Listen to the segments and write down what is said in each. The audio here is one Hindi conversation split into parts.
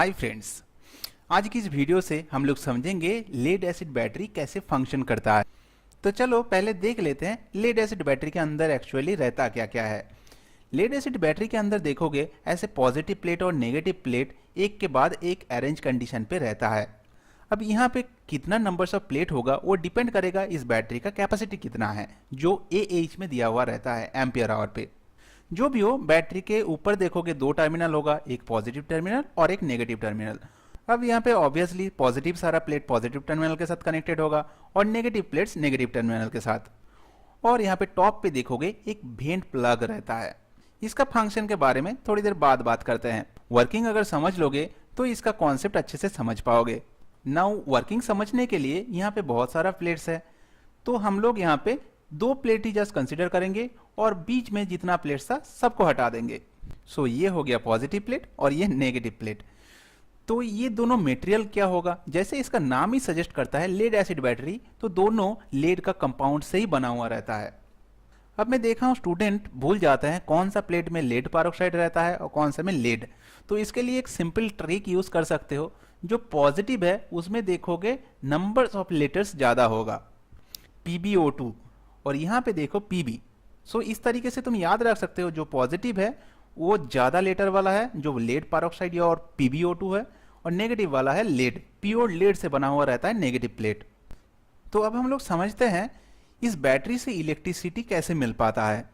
हाय फ्रेंड्स, आज की इस वीडियो से हम लोग समझेंगे लेड एसिड बैटरी कैसे फंक्शन करता है। तो चलो पहले देख लेते हैं लेड एसिड बैटरी के अंदर एक्चुअली रहता क्या क्या है। लेड एसिड बैटरी के अंदर देखोगे ऐसे पॉजिटिव प्लेट और नेगेटिव प्लेट एक के बाद एक अरेंज कंडीशन पे रहता है। अब यहाँ पे कितना नंबर्स ऑफ प्लेट होगा वो डिपेंड करेगा इस बैटरी का कैपेसिटी कितना है, जो AH में दिया हुआ रहता है एम्पियर आवर पे। जो भी हो, बैटरी के ऊपर देखोगे दो टर्मिनल होगा, एक पॉजिटिव टर्मिनल और एक नेगेटिव टर्मिनल। अब यहाँ पे ऑब्वियसली पॉजिटिव सारा प्लेट पॉजिटिव टर्मिनल के साथ कनेक्टेड होगा और नेगेटिव प्लेट्स नेगेटिव टर्मिनल के साथ। और यहाँ पे टॉप पे देखोगे एक वेंट प्लग रहता है। इसका फंक्शन के बारे में थोड़ी देर बाद बात करते हैं। वर्किंग अगर समझ लोगे तो इसका कॉन्सेप्ट अच्छे से समझ पाओगे। नाउ वर्किंग समझने के लिए यहाँ पे बहुत सारा प्लेट्स है, तो हम लोग यहाँ पे दो प्लेट ही जस्ट कंसिडर करेंगे और बीच में जितना प्लेट्स था सबको हटा देंगे। सो ये हो गया पॉजिटिव प्लेट और ये नेगेटिव प्लेट। तो ये दोनों मटेरियल क्या होगा, जैसे इसका नाम ही सजेस्ट करता है लेड एसिड बैटरी, तो दोनों लेड का कंपाउंड से ही बना हुआ रहता है। अब मैं देखा हूँ स्टूडेंट भूल जाते हैं कौन सा प्लेट में लेड पेरोक्साइड रहता है और कौन सा में लेड। तो इसके लिए एक सिंपल ट्रिक यूज कर सकते हो। जो पॉजिटिव है उसमें देखोगे नंबर्स ऑफ लेटर्स ज्यादा होगा, PbO2, और यहाँ पे देखो Pb। सो इस तरीके से तुम याद रख सकते हो जो पॉजिटिव है वो ज्यादा लेटर वाला है, जो लेड पेरोक्साइड या और PbO2 है, और नेगेटिव वाला है लेड, प्योर लेड से बना हुआ रहता है नेगेटिव प्लेट। तो अब हम लोग समझते हैं इस बैटरी से इलेक्ट्रिसिटी कैसे मिल पाता है।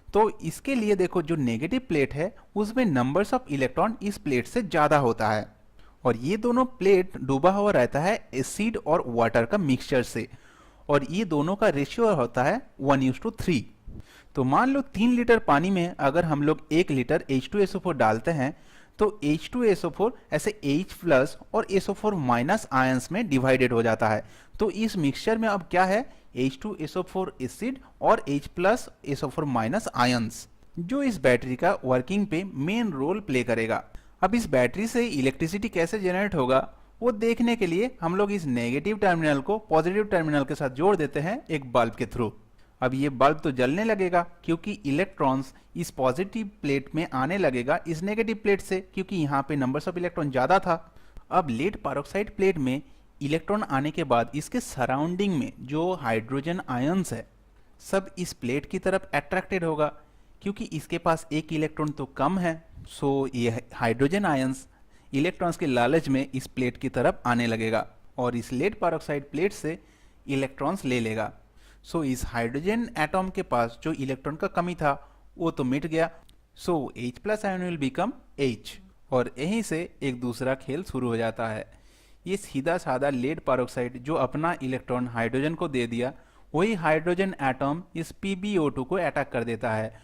तो इसके लिए देखो जो नेगेटिव प्लेट है उसमें नंबर्स ऑफ इलेक्ट्रॉन इस प्लेट से ज्यादा होता है, और ये दोनों प्लेट डूबा हुआ रहता है एसिड और वाटर का मिक्सचर से, और ये दोनों का रेशियो होता है 1:3। तो मान लो 3 लीटर पानी में अगर हम लोग 1 लीटर H2SO4 डालते हैं तो H2SO4 ऐसे H प्लस और SO4 माइनस आयंस में डिवाइडेड हो जाता है। तो इस मिक्सचर में अब क्या है, H2SO4 एसिड और H plus SO4 minus ions, जो इस बैटरी का वर्किंग पे मेन रोल प्ले करेगा। अब इस बैटरी से इलेक्ट्रिसिटी कैसे जनरेट होगा वो देखने के लिए हम लोग इस नेगेटिव टर्मिनल को पॉजिटिव टर्मिनल के साथ जोड़ देते हैं एक बल्ब के थ्रू। अब ये बल्ब तो जलने लगेगा क्योंकि इलेक्ट्रॉन्स इस पॉजिटिव प्लेट में आने लगेगा इस नेगेटिव प्लेट से, क्योंकि यहाँ पे नंबर्स ऑफ इलेक्ट्रॉन ज्यादा था। अब लेड पेरोक्साइड प्लेट में इलेक्ट्रॉन आने के बाद इसके सराउंडिंग में जो हाइड्रोजन आयंस है सब इस प्लेट की तरफ अट्रैक्टेड होगा, क्योंकि इसके पास एक इलेक्ट्रॉन तो कम है। सो ये हाइड्रोजन आयंस इलेक्ट्रॉन्स के लालच में इस प्लेट की तरफ आने लगेगा और इस लेड पेरोक्साइड प्लेट से इलेक्ट्रॉन्स ले लेगा। सो इस हाइड्रोजन एटॉम के पास जो इलेक्ट्रॉन का कमी था वो तो मिट गया। सो H plus ion will become H, और यहीं से एक दूसरा खेल शुरू हो जाता है। ये सीधा साधा लेड पेरोक्साइड जो अपना इलेक्ट्रॉन हाइड्रोजन को दे दिया, वही हाइड्रोजन एटॉम इस PbO2 को अटैक कर देता है।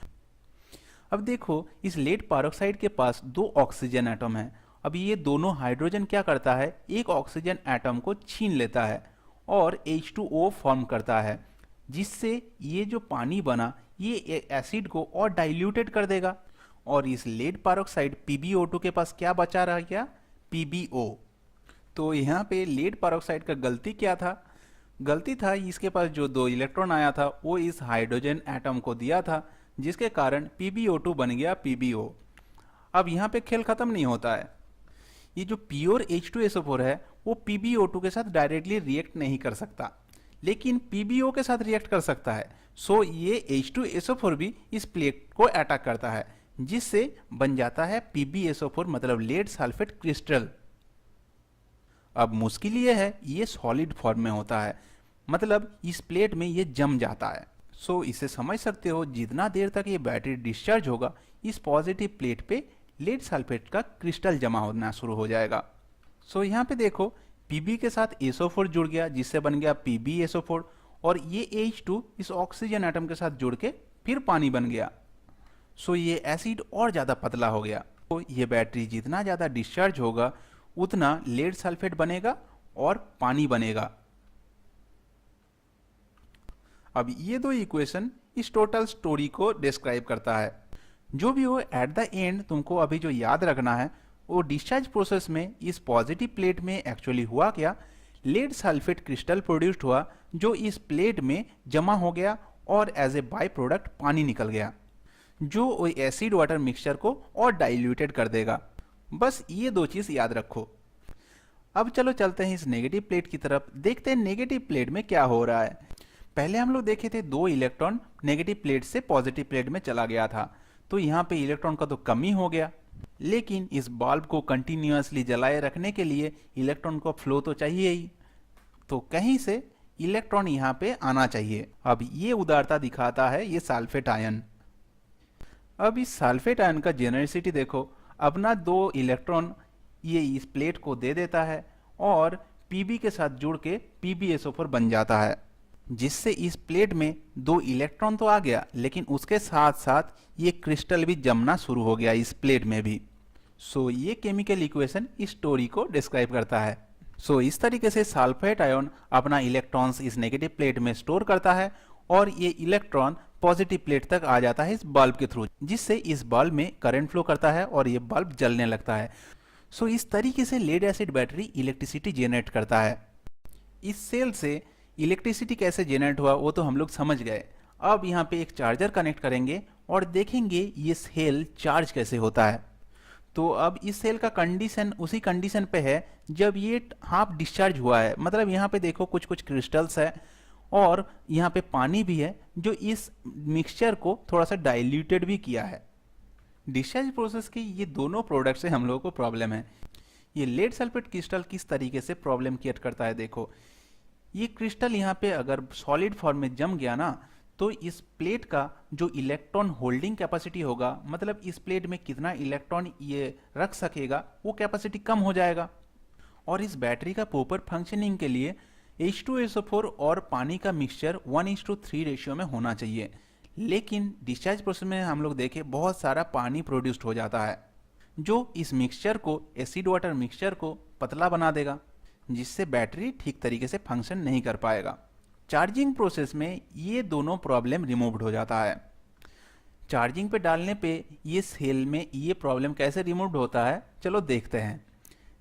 अब देखो इस लेड पेरोक्साइड के पास दो ऑक्सीजन एटम है। अब ये दोनों हाइड्रोजन क्या करता है, एक ऑक्सीजन एटम को छीन लेता है और H2O फॉर्म करता है, जिससे ये जो पानी बना ये एसिड को और डाइल्यूटेड कर देगा। और इस लेड पेरोक्साइड PbO2 के पास क्या बचा रह गया, PbO। तो यहाँ पे लेड पेरोक्साइड का गलती क्या था, गलती था इसके पास जो दो इलेक्ट्रॉन आया था वो इस हाइड्रोजन एटम को दिया था, जिसके कारण PbO2 बन गया PbO। अब यहाँ पे खेल खत्म नहीं होता है। ये जो प्योर H2SO4 है वो PbO2 के साथ डायरेक्टली रिएक्ट नहीं कर सकता, लेकिन PbO के साथ रिएक्ट कर सकता है। सो ये H2SO4 भी इस प्लेट को अटैक करता है, जिससे बन जाता है PbSO4, मतलब लेड सल्फेट क्रिस्टल। अब मुश्किल ये है ये सॉलिड फॉर्म में होता है, मतलब इस प्लेट में ये जम जाता है। सो इसे समझ सकते हो जितना देर तक ये बैटरी डिस्चार्ज होगा इस पॉजिटिव प्लेट पे लेड सल्फेट का क्रिस्टल जमा होना शुरू हो जाएगा। सो यहाँ पे देखो Pb के साथ SO4 जुड़ गया, जिससे बन गया PbSO4, और ये H2 इस ऑक्सीजन एटम के साथ जुड़ के फिर पानी बन गया। सो ये एसिड और ज्यादा पतला हो गया। तो ये बैटरी जितना ज्यादा डिस्चार्ज होगा उतना लेड सल्फेट बनेगा और पानी बनेगा। अब ये दो इक्वेशन इस टोटल स्टोरी को डिस्क्राइब करता है। जो भी हो, एट द एंड तुमको अभी जो याद रखना है वो डिस्चार्ज प्रोसेस में इस पॉजिटिव प्लेट में एक्चुअली हुआ क्या, लेड सल्फेट क्रिस्टल प्रोड्यूस्ड हुआ जो इस प्लेट में जमा हो गया और एज ए बाय प्रोडक्ट पानी निकल गया, जो एसिड वाटर मिक्सचर को और डाइल्यूटेड कर देगा। बस ये दो चीज याद रखो। अब चलो चलते हैं इस नेगेटिव प्लेट की तरफ, देखते हैं नेगेटिव प्लेट में क्या हो रहा है। पहले हम लोग देखे थे दो इलेक्ट्रॉन नेगेटिव प्लेट से पॉजिटिव प्लेट में चला गया था, तो यहाँ पे इलेक्ट्रॉन का तो कमी हो गया, लेकिन इस बल्ब को कंटिन्यूअसली जलाए रखने के लिए इलेक्ट्रॉन को फ्लो तो चाहिए ही, तो कहीं से इलेक्ट्रॉन यहाँ पे आना चाहिए। अब ये उदारता दिखाता है ये सल्फेट आयन। अब इस सल्फेट आयन का जेनरेसिटी देखो, अपना दो इलेक्ट्रॉन ये इस प्लेट को दे देता है और Pb के साथ जुड़ के PbSO4 बन जाता है, जिससे इस प्लेट में दो इलेक्ट्रॉन तो आ गया, लेकिन उसके साथ साथ ये क्रिस्टल भी जमना शुरू हो गया इस प्लेट में भी। सो ये केमिकल इक्वेशन इस स्टोरी को डिस्क्राइब करता है। सो इस तरीके से सल्फेट आयन अपना इलेक्ट्रॉन्स इस नेगेटिव प्लेट में स्टोर करता है और ये इलेक्ट्रॉन पॉजिटिव प्लेट तक आ जाता है इस बल्ब के थ्रू, जिससे इस बल्ब में करंट फ्लो करता है और ये बल्ब जलने लगता है। सो इस तरीके से lead acid battery electricity generate करता है। इस सेल से इलेक्ट्रिसिटी कैसे जनरेट हुआ वो तो हम लोग समझ गए। अब यहाँ पे एक चार्जर कनेक्ट करेंगे और देखेंगे ये सेल चार्ज कैसे होता है। तो अब इस सेल का कंडीशन उसी कंडीशन पे है जब ये हाफ डिस्चार्ज हुआ है, मतलब यहाँ पे देखो कुछ कुछ क्रिस्टल्स है और यहाँ पे पानी भी है जो इस मिक्सचर को थोड़ा सा डाइल्यूटेड भी किया है। डिस्चार्ज प्रोसेस के ये दोनों प्रोडक्ट से हम लोगों को प्रॉब्लम है। ये लेड सल्फेट क्रिस्टल किस तरीके से प्रॉब्लम क्रिएट करता है, देखो ये क्रिस्टल यहाँ पे अगर सॉलिड फॉर्म में जम गया ना, तो इस प्लेट का जो इलेक्ट्रॉन होल्डिंग कैपेसिटी होगा, मतलब इस प्लेट में कितना इलेक्ट्रॉन ये रख सकेगा, वो कैपेसिटी कम हो जाएगा। और इस बैटरी का प्रॉपर फंक्शनिंग के लिए H2SO4 और पानी का मिक्सचर 1:3 रेशियो में होना चाहिए, लेकिन डिस्चार्ज प्रोसेस में हम लोग देखें बहुत सारा पानी प्रोड्यूस्ड हो जाता है, जो इस मिक्सचर को एसिड वाटर मिक्सचर को पतला बना देगा, जिससे बैटरी ठीक तरीके से फंक्शन नहीं कर पाएगा। चार्जिंग प्रोसेस में ये दोनों प्रॉब्लम रिमूव्ड हो जाता है। चार्जिंग पे डालने पे ये सेल में ये प्रॉब्लम कैसे रिमूव्ड होता है, चलो देखते हैं।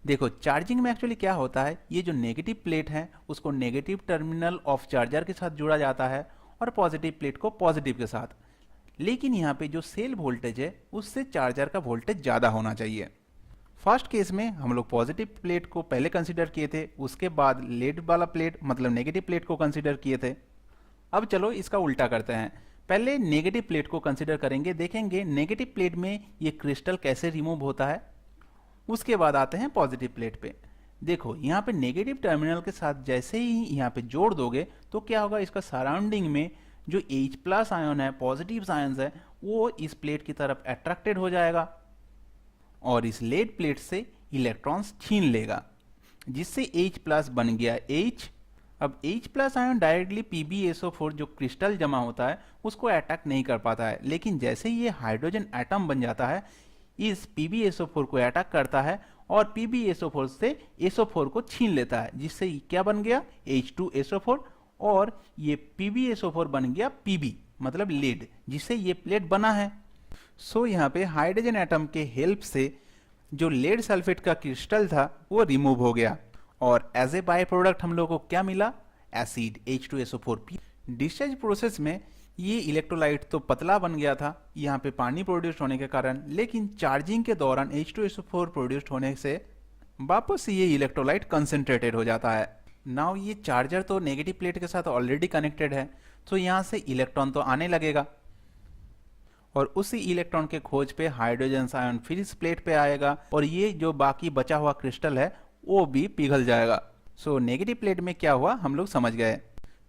देखो चार्जिंग में एक्चुअली क्या होता है, ये जो नेगेटिव प्लेट है उसको नेगेटिव टर्मिनल ऑफ चार्जर के साथ जोड़ा जाता है और पॉजिटिव प्लेट को पॉजिटिव के साथ, लेकिन यहाँ पे जो सेल वोल्टेज है उससे चार्जर का वोल्टेज ज़्यादा होना चाहिए। फर्स्ट केस में हम लोग पॉजिटिव प्लेट को पहले कंसीडर किए थे, उसके बाद लेड वाला प्लेट मतलब नेगेटिव प्लेट को कंसीडर किए थे। अब चलो इसका उल्टा करते हैं, पहले नेगेटिव प्लेट को कंसीडर करेंगे, देखेंगे नेगेटिव प्लेट में ये क्रिस्टल कैसे रिमूव होता है, उसके बाद आते हैं पॉजिटिव प्लेट पे। देखो यहाँ पे नेगेटिव टर्मिनल के साथ जैसे ही यहाँ पे जोड़ दोगे तो क्या होगा, इसका सराउंडिंग में जो H+ आयन है, पॉजिटिव आयन्स है, वो इस प्लेट की तरफ अट्रैक्टेड हो जाएगा और इस लेड प्लेट से इलेक्ट्रॉन्स छीन लेगा, जिससे H+ बन गया H। अब H+ आयन डायरेक्टली PbSO4 जो क्रिस्टल जमा होता है उसको अटैक नहीं कर पाता है, लेकिन जैसे ही ये हाइड्रोजन एटम बन जाता है इस PbSO4 को अटैक करता है और PbSO4 से SO4 को छीन लेता है, जिससे क्या बन गया H2SO4 और ये PbSO4 बन गया Pb मतलब लेड, जिससे ये प्लेट बना है। सो यहाँ पे हाइड्रोजन एटम के हेल्प से जो लेड सल्फेट का क्रिस्टल था वो रिमूव हो गया और एज ए बाय प्रोडक्ट हम लोगों को क्या मिला, एसिड H2SO4। डिस्चार्ज प्रोसेस में ये इलेक्ट्रोलाइट तो पतला बन गया था यहाँ पे पानी प्रोड्यूस होने के कारण, लेकिन चार्जिंग के दौरान H2SO4 प्रोड्यूस होने से वापस ये इलेक्ट्रोलाइट कंसंट्रेटेड हो जाता है। नाउ ये चार्जर तो नेगेटिव प्लेट के साथ ऑलरेडी कनेक्टेड है, तो यहाँ से इलेक्ट्रॉन तो आने लगेगा और उसी इलेक्ट्रॉन के खोज पे हाइड्रोजन आयन फिर इस प्लेट पे आएगा और ये जो बाकी बचा हुआ क्रिस्टल है वो भी पिघल जाएगा। सो नेगेटिव प्लेट में क्या हुआ हम लोग समझ गए।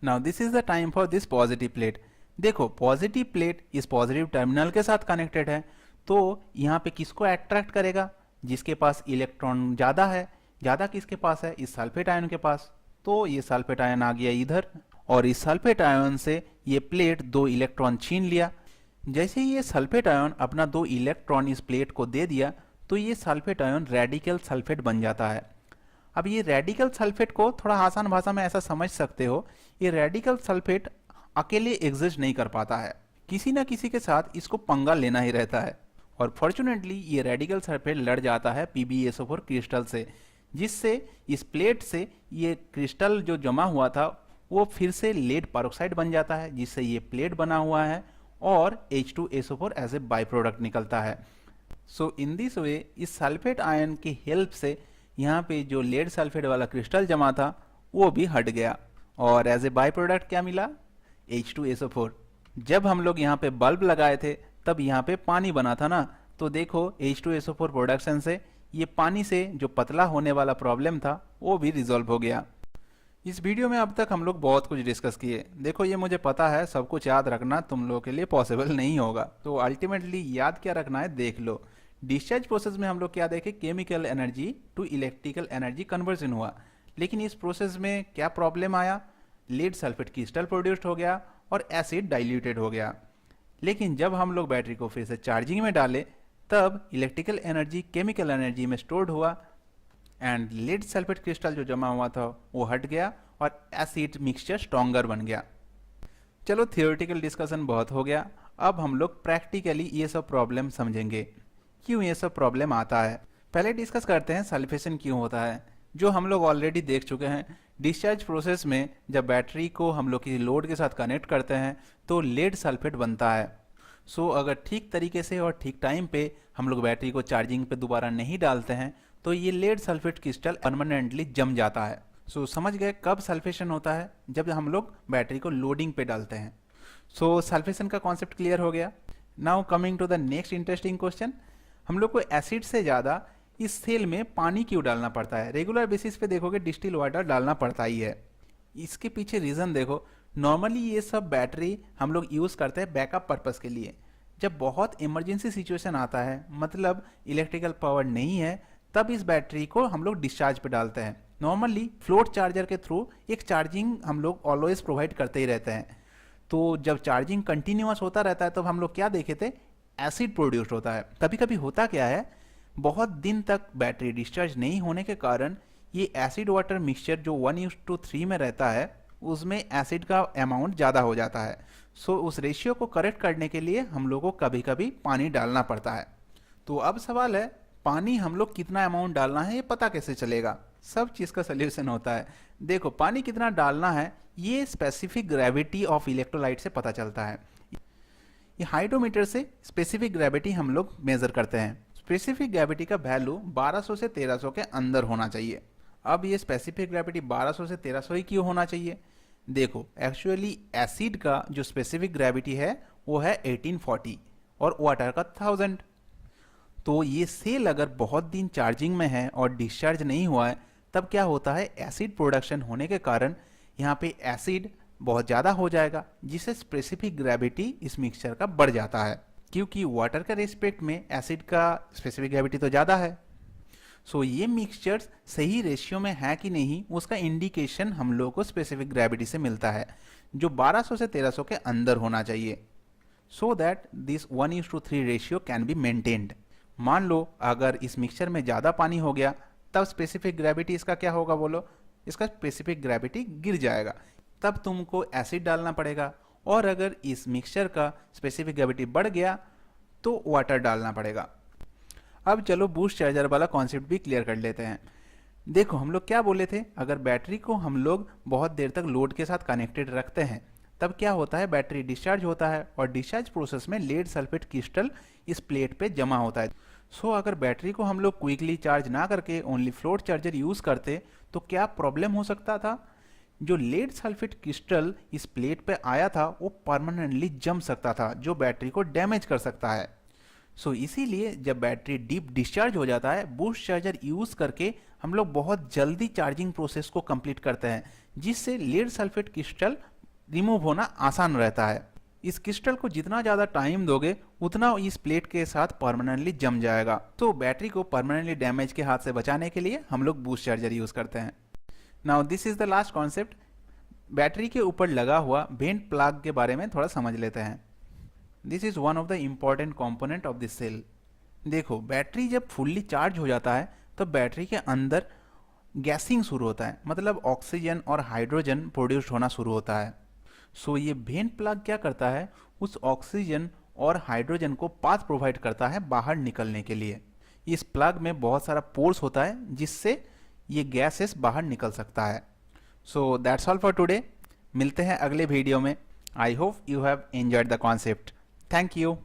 Now this is the time for this positive plate. देखो पॉजिटिव प्लेट इस पॉजिटिव टर्मिनल के साथ कनेक्टेड है, तो यहाँ पे किसको अट्रैक्ट करेगा, जिसके पास इलेक्ट्रॉन ज़्यादा है। ज़्यादा किसके पास है, इस सल्फेट आयन के पास, तो ये सल्फेट आयन आ गया इधर और इस सल्फेट आयन से ये प्लेट 2 इलेक्ट्रॉन छीन लिया। जैसे ही ये सल्फेट आयन अपना 2 इलेक्ट्रॉन इस प्लेट को दे दिया तो ये सल्फेट आयन रेडिकल सल्फेट बन जाता है। अब ये रेडिकल सल्फेट को थोड़ा आसान भाषा में ऐसा समझ सकते हो, ये रेडिकल सल्फेट अकेले एग्जिस्ट नहीं कर पाता है, किसी ना किसी के साथ इसको पंगा लेना ही रहता है और फॉर्चुनेटली ये रेडिकल सल्फेट लड़ जाता है PbSO4 क्रिस्टल से, जिससे इस प्लेट से ये क्रिस्टल जो जमा हुआ था वो फिर से लेड पेरोक्साइड बन जाता है, जिससे ये प्लेट बना हुआ है और H2SO4 as a by product निकलता है। सो इन दिस वे इस सल्फेट आयन की हेल्प से यहाँ पे जो लेड सल्फेट वाला क्रिस्टल जमा था वो भी हट गया और एज ए बाय प्रोडक्ट क्या मिला, H2SO4। जब हम लोग यहाँ पे बल्ब लगाए थे तब यहाँ पे पानी बना था ना, तो देखो H2SO4 प्रोडक्शन से ये पानी से जो पतला होने वाला प्रॉब्लम था वो भी रिजॉल्व हो गया। इस वीडियो में अब तक हम लोग बहुत कुछ डिस्कस किए। देखो ये मुझे पता है सब कुछ याद रखना तुम लोगों के लिए पॉसिबल नहीं होगा, तो अल्टीमेटली याद क्या रखना है देख लो। डिस्चार्ज प्रोसेस में हम लोग क्या देखे, chemical energy to electrical energy conversion हुआ, लेकिन इस प्रोसेस में क्या प्रॉब्लम आया, लीड सल्फेट क्रिस्टल प्रोड्यूस्ड हो गया और एसिड डाइल्यूटेड हो गया। लेकिन जब हम लोग बैटरी को फिर से चार्जिंग में डाले तब इलेक्ट्रिकल एनर्जी केमिकल एनर्जी में स्टोर्ड हुआ एंड लीड सल्फेट क्रिस्टल जो जमा हुआ था वो हट गया और एसिड मिक्सचर स्ट्रॉन्गर बन गया। चलो थियोरेटिकल डिस्कशन बहुत हो गया, अब हम लोग प्रैक्टिकली ये सब प्रॉब्लम समझेंगे, क्यों ये सब प्रॉब्लम आता है। पहले डिस्कस करते हैं सल्फेशन क्यों होता है, जो हम लोग ऑलरेडी देख चुके हैं। डिस्चार्ज प्रोसेस में जब बैटरी को हम लोग किसी लोड के साथ कनेक्ट करते हैं तो लेड सल्फेट बनता है। सो अगर ठीक तरीके से और ठीक टाइम पे हम लोग बैटरी को चार्जिंग पे दोबारा नहीं डालते हैं तो ये लेड सल्फेट क्रिस्टल परमानेंटली जम जाता है। सो समझ गए कब सल्फेशन होता है, जब हम लोग बैटरी को लोडिंग पे डालते हैं। सो सल्फेशन का कॉन्सेप्ट क्लियर हो गया। Now coming to the next interesting question, हम लोग को एसिड से ज़्यादा इस सेल में पानी क्यों डालना पड़ता है। रेगुलर बेसिस पे देखोगे डिस्टिल वाटर डालना पड़ता ही है। इसके पीछे रीज़न देखो, नॉर्मली ये सब बैटरी हम लोग यूज़ करते हैं बैकअप पर्पस के लिए। जब बहुत इमरजेंसी सिचुएशन आता है, मतलब इलेक्ट्रिकल पावर नहीं है, तब इस बैटरी को हम लोग डिस्चार्ज पे डालते हैं। नॉर्मली फ्लोट चार्जर के थ्रू एक चार्जिंग हम लोग ऑलवेज प्रोवाइड करते ही रहते हैं। तो जब चार्जिंग कंटिन्यूअस होता रहता है तब हम लोग क्या देखे थे, एसिड प्रोड्यूस्ड होता है। कभी कभी होता क्या है, बहुत दिन तक बैटरी डिस्चार्ज नहीं होने के कारण ये एसिड वाटर मिक्सचर जो 1:3 में रहता है उसमें एसिड का अमाउंट ज़्यादा हो जाता है। सो उस रेशियो को करेक्ट करने के लिए हम लोग को कभी कभी पानी डालना पड़ता है। तो अब सवाल है, पानी हम लोग कितना अमाउंट डालना है ये पता कैसे चलेगा। सब चीज़ का सोल्यूशन होता है। देखो पानी कितना डालना है ये स्पेसिफिक ग्रेविटी ऑफ इलेक्ट्रोलाइट से पता चलता है। ये हाइड्रोमीटर से स्पेसिफिक ग्रेविटी हम लोग मेजर करते हैं। स्पेसिफिक ग्रेविटी का वैल्यू 1200 से 1300 के अंदर होना चाहिए। अब ये स्पेसिफिक ग्रेविटी 1200 से 1300 ही क्यों होना चाहिए, देखो एक्चुअली एसिड का जो स्पेसिफिक ग्रेविटी है वो है 1840 और वाटर का 1000। तो ये सेल अगर बहुत दिन चार्जिंग में है और डिस्चार्ज नहीं हुआ है तब क्या होता है, एसिड प्रोडक्शन होने के कारण यहाँ पे एसिड बहुत ज़्यादा हो जाएगा, जिससे स्पेसिफिक ग्रेविटी इस मिक्सचर का बढ़ जाता है। क्योंकि वाटर का रेस्पेक्ट में एसिड का स्पेसिफिक ग्रेविटी तो ज़्यादा है। सो ये मिक्सचर्स सही रेशियो में है कि नहीं उसका इंडिकेशन हम लोग को स्पेसिफिक ग्रेविटी से मिलता है, जो 1200 से 1300 के अंदर होना चाहिए, so that this 1:3 ratio can be maintained. मान लो अगर इस मिक्सचर में ज़्यादा पानी हो गया तब स्पेसिफिक ग्रेविटी इसका क्या होगा बोलो, इसका स्पेसिफिक ग्रेविटी गिर जाएगा, तब तुमको एसिड डालना पड़ेगा। और अगर इस मिक्सचर का स्पेसिफिक ग्रेविटी बढ़ गया तो वाटर डालना पड़ेगा। अब चलो बूस्ट चार्जर वाला कॉन्सेप्ट भी क्लियर कर लेते हैं। देखो हम लोग क्या बोले थे, अगर बैटरी को हम लोग बहुत देर तक लोड के साथ कनेक्टेड रखते हैं तब क्या होता है, बैटरी डिस्चार्ज होता है और डिस्चार्ज प्रोसेस में लेड सल्फेट क्रिस्टल इस प्लेट पे जमा होता है। सो अगर बैटरी को हम लोग क्विकली चार्ज ना करके ओनली फ्लोट चार्जर यूज़ करते तो क्या प्रॉब्लम हो सकता था, जो लेड सल्फेट क्रिस्टल इस प्लेट पे आया था वो परमानेंटली जम सकता था, जो बैटरी को डैमेज कर सकता है। सो इसीलिए जब बैटरी डीप डिस्चार्ज हो जाता है, बूस्ट चार्जर यूज़ करके हम लोग बहुत जल्दी चार्जिंग प्रोसेस को कंप्लीट करते हैं, जिससे लेड सल्फेट क्रिस्टल रिमूव होना आसान रहता है। इस क्रिस्टल को जितना ज़्यादा टाइम दोगे उतना इस प्लेट के साथ परमानेंटली जम जाएगा। तो बैटरी को परमानेंटली डैमेज के हाथ से बचाने के लिए हम लोग बूस्ट चार्जर यूज़ करते हैं। Now this is the last concept, battery के ऊपर लगा हुआ वेंट प्लग के बारे में थोड़ा समझ लेते हैं। This is one of the important component of this cell. देखो बैटरी जब फुल्ली चार्ज हो जाता है तो बैटरी के अंदर गैसिंग शुरू होता है, मतलब ऑक्सीजन और हाइड्रोजन प्रोड्यूस होना शुरू होता है। सो ये वेंट प्लग क्या करता है, उस ऑक्सीजन और हाइड्रोजन को पाथ प्रोवाइड करता है बाहर निकलने के लिए। इस प्लग में बहुत सारा पोर्स होता है जिससे ये गैसेस बाहर निकल सकता है। So that's all for today, मिलते हैं अगले वीडियो में। I hope you have enjoyed the concept. Thank you.